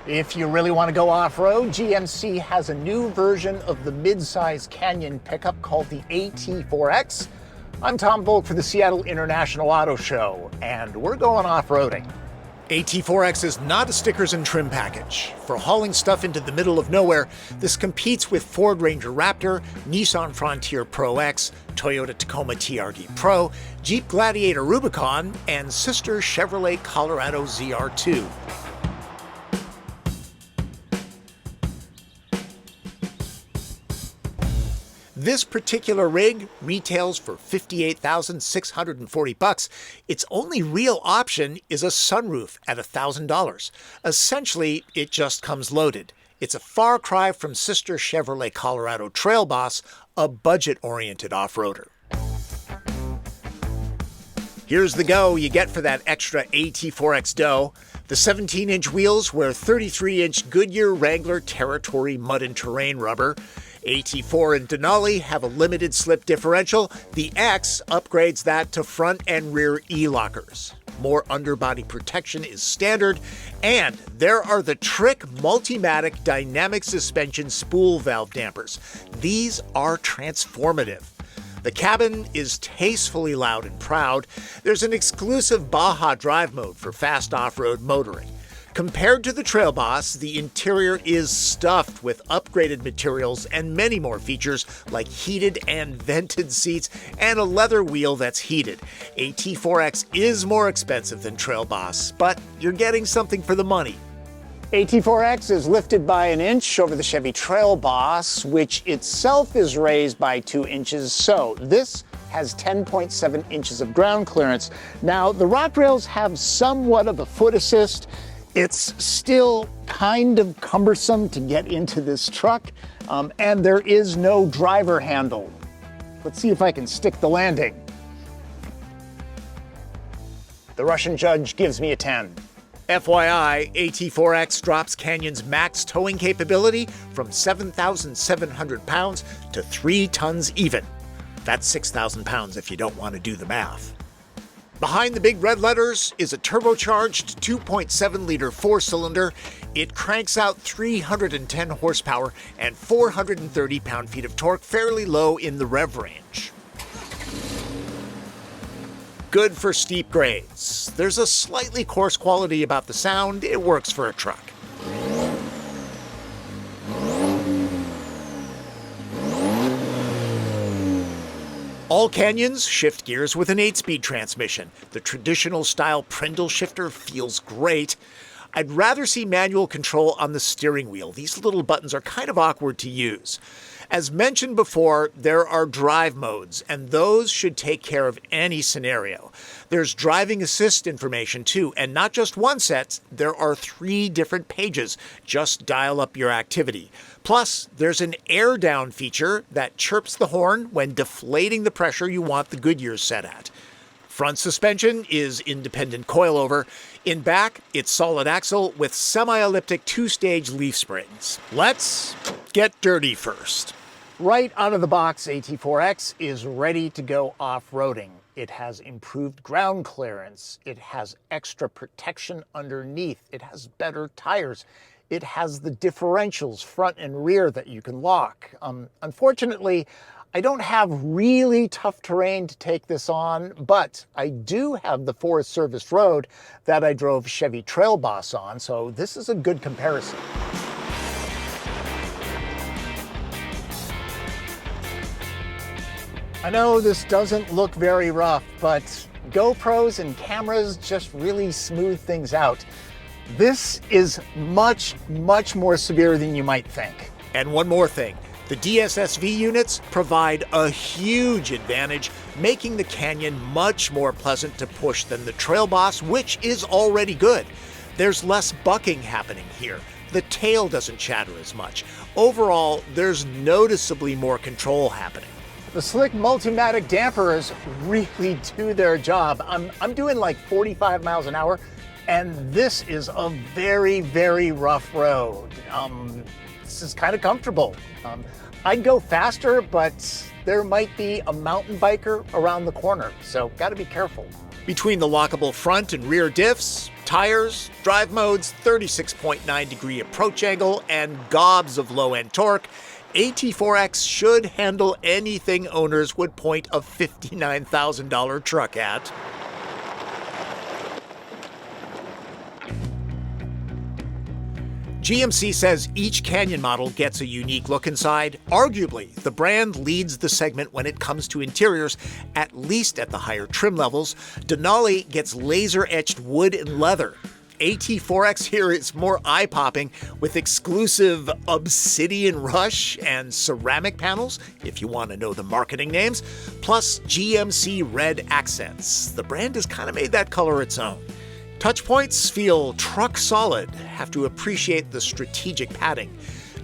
If you really want to go off-road, GMC has a new version of the mid-size Canyon pickup called the AT4X. I'm Tom Voelk for the Seattle International Auto Show, and we're going off-roading. AT4X is not a stickers and trim package. For hauling stuff into the middle of nowhere, this competes with Ford Ranger Raptor, Nissan Frontier Pro X, Toyota Tacoma TRD Pro, Jeep Gladiator Rubicon, and sister Chevrolet Colorado ZR2. This particular rig retails for $58,640. Its only real option is a sunroof at $1,000. Essentially, it just comes loaded. It's a far cry from sister Chevrolet Colorado Trail Boss, a budget-oriented off-roader. Here's the go you get for that extra AT4X dough. The 17-inch wheels wear 33-inch Goodyear Wrangler Territory mud and terrain rubber. AT4 and Denali have a limited slip differential. The X upgrades that to front and rear E-lockers. More underbody protection is standard, and there are the Trick Multimatic Dynamic Suspension Spool Valve Dampers. These are transformative. The cabin is tastefully loud and proud. There's an exclusive Baja drive mode for fast off-road motoring. Compared to the Trail Boss, the interior is stuffed with upgraded materials and many more features like heated and vented seats and a leather wheel that's heated. AT4X is more expensive than Trail Boss, but you're getting something for the money. AT4X is lifted by an inch over the Chevy Trail Boss, which itself is raised by 2 inches, so this has 10.7 inches of ground clearance. Now, the rock rails have somewhat of a foot assist. It's still kind of cumbersome to get into this truck, and there is no driver handle. Let's see if I can stick the landing. The Russian judge gives me a 10. FYI, AT4X drops Canyon's max towing capability from 7,700 pounds to 3 tons even. That's 6,000 pounds if you don't want to do the math. Behind the big red letters is a turbocharged 2.7-liter 4-cylinder. It cranks out 310 horsepower and 430 pound-feet of torque fairly low in the rev range. Good for steep grades. There's a slightly coarse quality about the sound. It works for a truck. All Canyons shift gears with an 8-speed transmission. The traditional style Prindle shifter feels great. I'd rather see manual control on the steering wheel. These little buttons are kind of awkward to use. As mentioned before, there are drive modes, and those should take care of any scenario. There's driving assist information too, and not just one set, there are 3 different pages. Just dial up your activity. Plus, there's an air down feature that chirps the horn when deflating the pressure you want the Goodyear set at. Front suspension is independent coilover. In back, it's solid axle with semi-elliptic 2-stage leaf springs. Let's get dirty first. Right out of the box, AT4X is ready to go off-roading. It has improved ground clearance. It has extra protection underneath. It has better tires. It has the differentials front and rear that you can lock. Unfortunately, I don't have really tough terrain to take this on, but I do have the Forest Service road that I drove Chevy Trail Boss on, so this is a good comparison. I know this doesn't look very rough, but GoPros and cameras just really smooth things out. This is much, much more severe than you might think. And one more thing. The DSSV units provide a huge advantage, making the Canyon much more pleasant to push than the Trail Boss, which is already good. There's less bucking happening here. The tail doesn't chatter as much. Overall, there's noticeably more control happening. The slick Multimatic dampers really do their job. I'm doing like 45 miles an hour, and this is a very, very rough road. This is kind of comfortable. I'd go faster, but there might be a mountain biker around the corner, so gotta be careful. Between the lockable front and rear diffs, Tires, drive modes, 36.9-degree approach angle, and gobs of low-end torque, AT4X should handle anything owners would point a $59,000 truck at. GMC says each Canyon model gets a unique look inside. Arguably, the brand leads the segment when it comes to interiors, at least at the higher trim levels. Denali gets laser-etched wood and leather. AT4X here is more eye-popping with exclusive obsidian rush and ceramic panels, if you want to know the marketing names, plus GMC red accents. The brand has kind of made that color its own. Touch points feel truck solid, have to appreciate the strategic padding.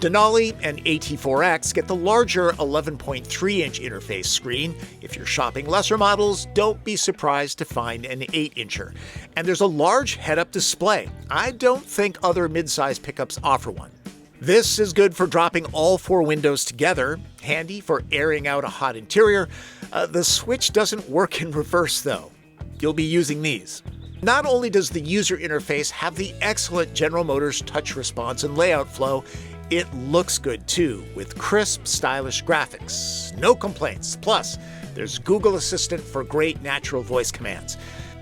Denali and AT4X get the larger 11.3-inch interface screen. If you're shopping lesser models, don't be surprised to find an 8-incher. And there's a large head-up display. I don't think other midsize pickups offer one. This is good for dropping all 4 windows together, handy for airing out a hot interior. The switch doesn't work in reverse, though. You'll be using these. Not only does the user interface have the excellent General Motors touch response and layout flow, it looks good too, with crisp, stylish graphics. No complaints. Plus, there's Google Assistant for great natural voice commands.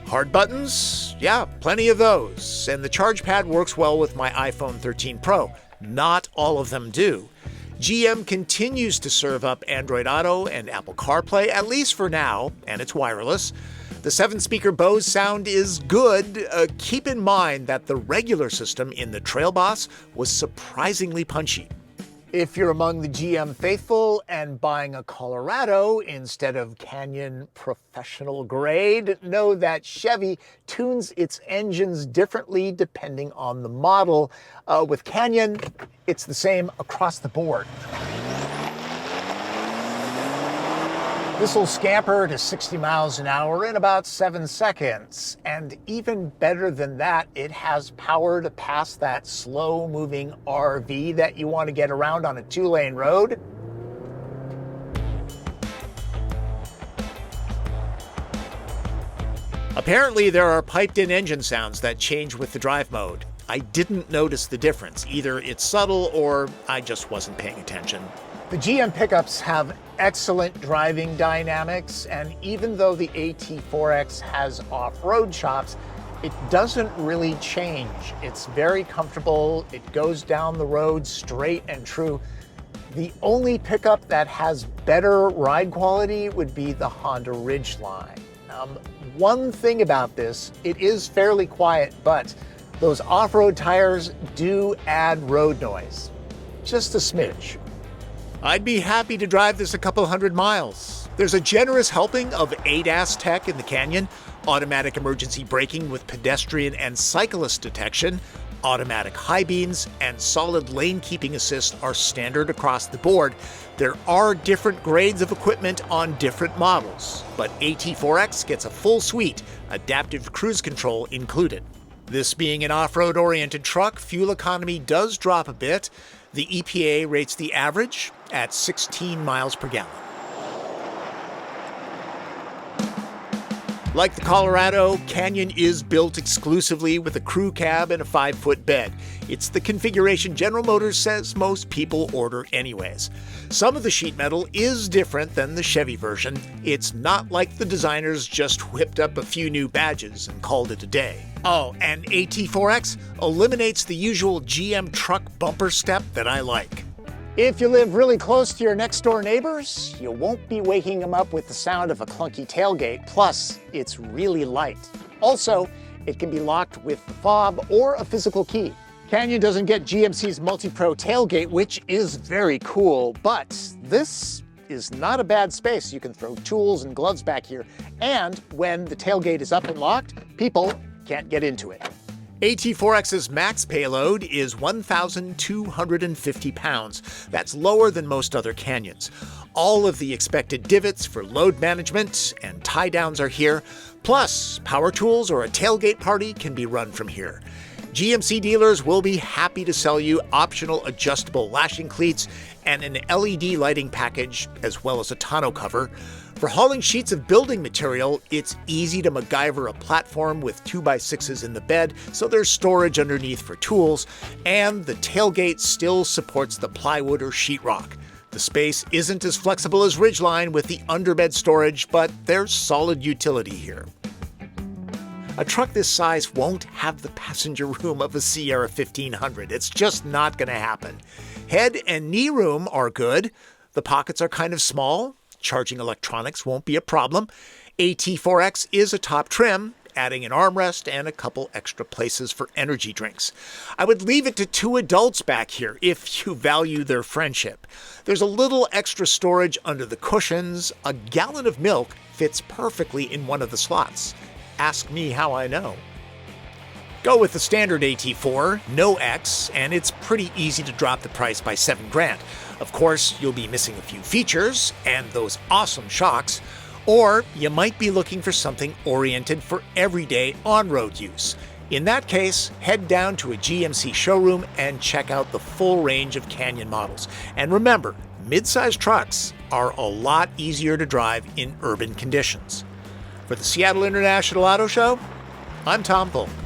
Hard buttons? Yeah, plenty of those. And the charge pad works well with my iPhone 13 Pro. Not all of them do. GM continues to serve up Android Auto and Apple CarPlay, at least for now, and it's wireless. The 7-speaker Bose sound is good. Keep in mind that the regular system in the Trail Boss was surprisingly punchy. If you're among the GM faithful and buying a Colorado instead of Canyon professional grade, know that Chevy tunes its engines differently depending on the model. With Canyon, it's the same across the board. This will scamper to 60 miles an hour in about 7 seconds. And even better than that, it has power to pass that slow-moving RV that you want to get around on a 2-lane road. Apparently, there are piped-in engine sounds that change with the drive mode. I didn't notice the difference. Either it's subtle or I just wasn't paying attention. The GM pickups have excellent driving dynamics, and even though the AT4X has off-road chops, it doesn't really change. It's very comfortable. It goes down the road straight and true. The only pickup that has better ride quality would be the Honda Ridgeline. One thing about this, it is fairly quiet, but those off-road tires do add road noise. Just a smidge. I'd be happy to drive this a couple hundred miles. There's a generous helping of ADAS tech in the Canyon, automatic emergency braking with pedestrian and cyclist detection, automatic high beams, and solid lane keeping assist are standard across the board. There are different grades of equipment on different models, but AT4X gets a full suite, adaptive cruise control included. This being an off-road oriented truck, fuel economy does drop a bit. The EPA rates the average at 16 miles per gallon. Like the Colorado, Canyon is built exclusively with a crew cab and a 5-foot bed. It's the configuration General Motors says most people order anyways. Some of the sheet metal is different than the Chevy version. It's not like the designers just whipped up a few new badges and called it a day. Oh, and AT4X eliminates the usual GM truck bumper step that I like. If you live really close to your next-door neighbors, you won't be waking them up with the sound of a clunky tailgate. Plus, it's really light. Also, it can be locked with the fob or a physical key. Canyon doesn't get GMC's Multi-Pro tailgate, which is very cool, but this is not a bad space. You can throw tools and gloves back here, and when the tailgate is up and locked, people can't get into it. AT4X's max payload is 1,250 pounds. That's lower than most other Canyons. All of the expected divots for load management and tie downs are here. Plus, power tools or a tailgate party can be run from here. GMC dealers will be happy to sell you optional adjustable lashing cleats and an LED lighting package, as well as a tonneau cover. For hauling sheets of building material, it's easy to MacGyver a platform with 2x6s in the bed, so there's storage underneath for tools, and the tailgate still supports the plywood or sheetrock. The space isn't as flexible as Ridgeline with the underbed storage, but there's solid utility here. A truck this size won't have the passenger room of a Sierra 1500. It's just not going to happen. Head and knee room are good. The pockets are kind of small. Charging electronics won't be a problem. AT4X is a top trim, adding an armrest and a couple extra places for energy drinks. I would leave it to two adults back here if you value their friendship. There's a little extra storage under the cushions. A gallon of milk fits perfectly in one of the slots. Ask me how I know. Go with the standard AT4, no X, and it's pretty easy to drop the price by $7,000. Of course, you'll be missing a few features and those awesome shocks, or you might be looking for something oriented for everyday on-road use. In that case, head down to a GMC showroom and check out the full range of Canyon models. And remember, mid-size trucks are a lot easier to drive in urban conditions. For the Seattle International Auto Show, I'm Tom Voelk.